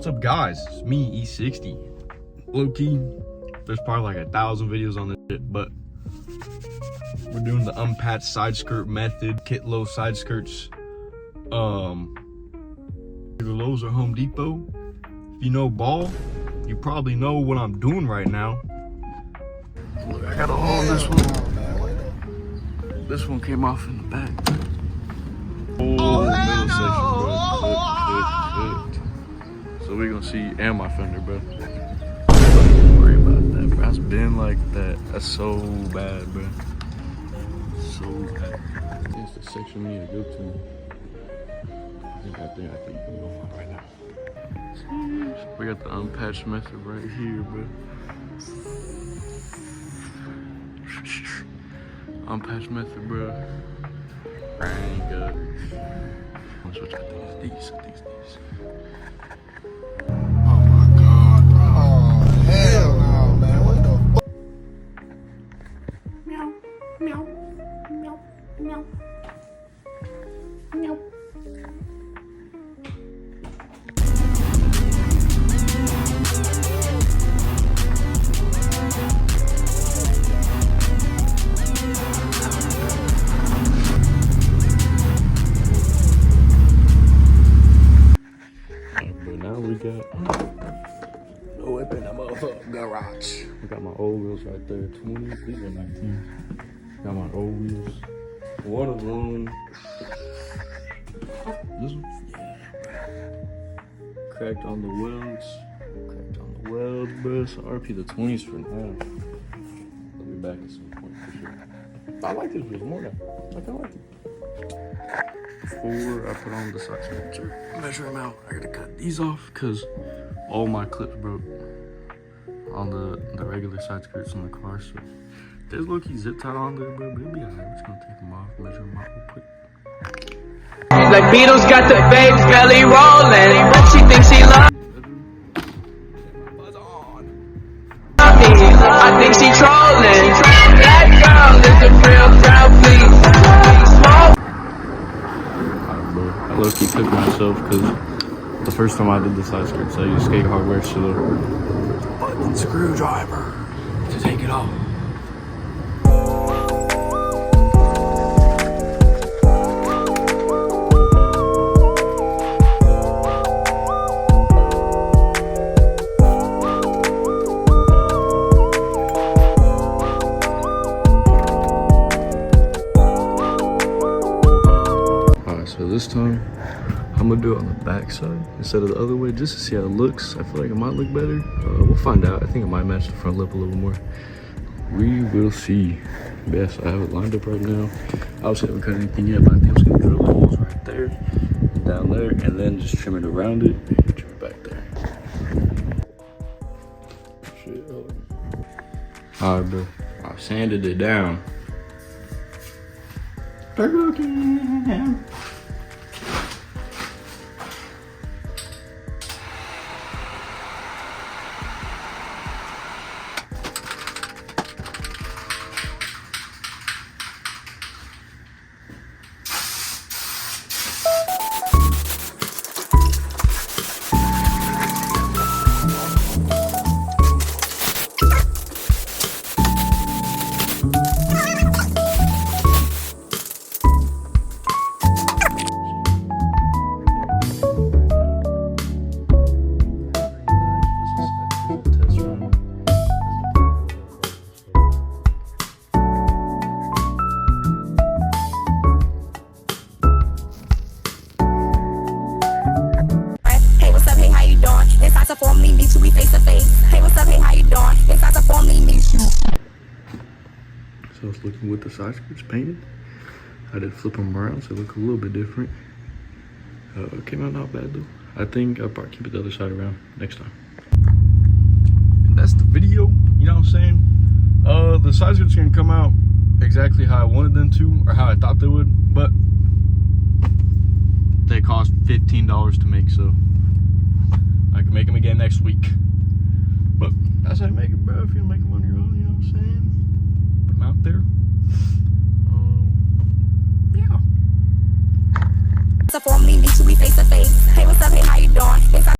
What's up, guys? It's me, E60. Low key, there's probably like 1,000 videos on this shit, but we're doing the unpatched side skirt method. Kit low side skirts. Either Lowe's or Home Depot. If you know ball, you probably know what I'm doing right now. Look, I got a hole in this one. This one came off in the back. Oh, middle section, bro. Cooked. So we gonna see, and my fender, bro. Don't worry about that, bro. It's been like that. That's so bad, bro. So bad. It's the section we need to go to. I think we can go on right now. We got the unpatched method right here, bro. Unpatched method, bro. Ain't good. Which I think is these. I think it's these. Oh my god, bro. Oh, hell no, man. What the fuck? Meow, meow, meow, meow, meow. No weapon, I'm a garage. I got my old wheels right there, 20, these are 19. Got my old wheels. One of them. This one? Yeah. Cracked on the welds. Bro. So RP the 20s for now. I'll be back at some point for sure. I like this wheels more now. Like I like it. Before I put on the side skirts, measure them out. I gotta cut these off because all my clips broke on the regular side skirts in the car. So there's low-key zip tie on there, bro, but it'll be alright. We're just gonna take them off, measure them out real quick. Like Beatles got the babes belly rolling, but she thinks she loves me. I think she trolling. That girl is a real crowd, please. I low-key took myself because the first time I did the side skirts, I used Skate Hardware button screwdriver to take it off. So this time, I'm gonna do it on the back side instead of the other way just to see how it looks. I feel like it might look better. We'll find out. I think it might match the front lip a little more. We will see. Yes, I have it lined up right now. I also haven't cut anything yet, but I think I'm just gonna drill the holes right there, down there, and then just trim it around it, and trim it back there. Shit, alright, bro. I sanded it down. So it's looking with the side skirts painted. I did flip them around so they look a little bit different. Came out not bad though. I think I'll probably keep it the other side around next time. And that's the video, you know what I'm saying? The side skirts gonna come out exactly how I wanted them to, or how I thought they would, but they cost $15 to make, so I can make them again next week. But that's how you make it, bro. If you make them on your own, you know what I'm saying? Put them out there. Yeah. So for me, meet you, we face to face. Hey, what's up?